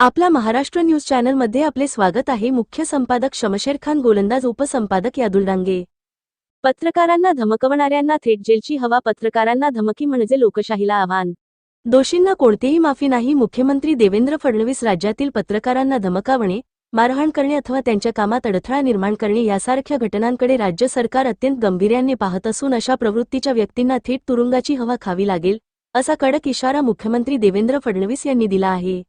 आपला महाराष्ट्र न्यूज चॅनलमध्ये आपले स्वागत आहे। मुख्य संपादक शमशेर खान, गोलंदाज उपसंपादक यादुल डांगे। पत्रकारांना धमकवणाऱ्यांना थेट जेलची हवा, पत्रकारांना धमकी म्हणजे लोकशाहीला आव्हान। दोषींना कोणतीही माफी नाही। मुख्यमंत्री देवेंद्र फडणवीस राज्यातील पत्रकारांना धमकावणे, मारहाण करणे अथवा त्यांच्या कामात अडथळा निर्माण करणे यासारख्या घटनांकडे राज्य सरकार अत्यंत गंभीर्याने पाहत असून अशा प्रवृत्तीच्या व्यक्तींना थेट तुरुंगाची हवा खावी लागेल, असा कडक इशारा मुख्यमंत्री देवेंद्र फडणवीस यांनी दिला आहे।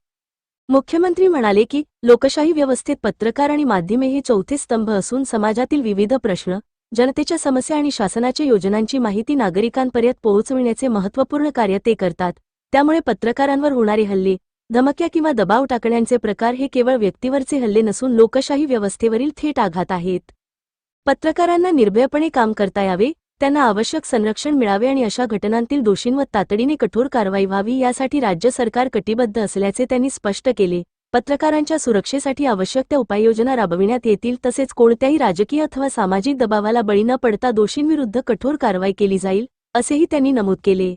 मुख्यमंत्री म्हणाले की लोकशाही व्यवस्थेत पत्रकार आणि माध्यमे हे चौथे स्तंभ असून समाजातील विविध प्रश्न, जनतेच्या समस्या आणि शासनाच्या योजनांची माहिती नागरिकांपर्यंत पोहोचविण्याचे महत्त्वपूर्ण कार्य ते करतात। त्यामुळे पत्रकारांवर होणारे हल्ले, धमक्या किंवा दबाव टाकण्याचे प्रकार हे केवळ व्यक्तीवरचे हल्ले नसून लोकशाही व्यवस्थेवरील थेट आघात आहेत। पत्रकारांना निर्भयपणे काम करता यावे, त्यांना आवश्यक संरक्षण मिळावे आणि अशा घटनांतील दोषींवर तातडीने कठोर कारवाई व्हावी यासाठी राज्य सरकार कटिबद्ध असल्याचे त्यांनी स्पष्ट केले। पत्रकारांच्या सुरक्षेसाठी आवश्यक त्या उपाययोजना राबविण्यात येतील, तसेच कोणत्याही राजकीय अथवा सामाजिक दबावाला बळी न पडता दोषींविरुद्ध कठोर कारवाई केली जाईल, असेही त्यांनी नमूद केले।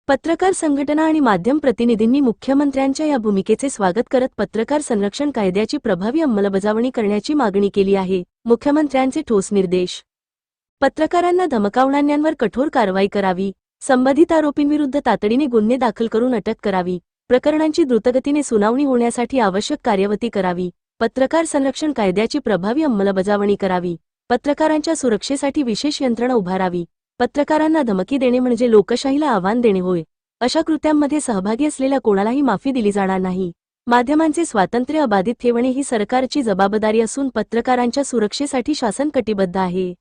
पत्रकार संघटना आणि माध्यम प्रतिनिधींनी मुख्यमंत्र्यांच्या या भूमिकेचे स्वागत करत पत्रकार संरक्षण कायद्याची प्रभावी अंमलबजावणी करण्याची मागणी केली आहे। मुख्यमंत्र्यांचे ठोस निर्देश: पत्रकारांना धमकावणाऱ्यांवर कठोर कारवाई करावी, संबंधित आरोपींविरुद्ध तातडीने गुन्हे दाखल करून अटक करावी, प्रकरणांची द्रुतगतीने सुनावणी होण्यासाठी आवश्यक कार्यवाही करावी, पत्रकार संरक्षण कायद्याची प्रभावी अंमलबजावणी करावी, पत्रकारांच्या सुरक्षेसाठी विशेष यंत्रणा उभारावी। पत्रकारांना धमकी देणे म्हणजे लोकशाहीला आव्हान देणे होय। अशा कृत्यांमध्ये सहभागी असलेल्या कोणालाही माफी दिली जाणार नाही। माध्यमांचे स्वातंत्र्य अबाधित ठेवणे ही सरकारची जबाबदारी असून पत्रकारांच्या सुरक्षेसाठी शासन कटिबद्ध आहे।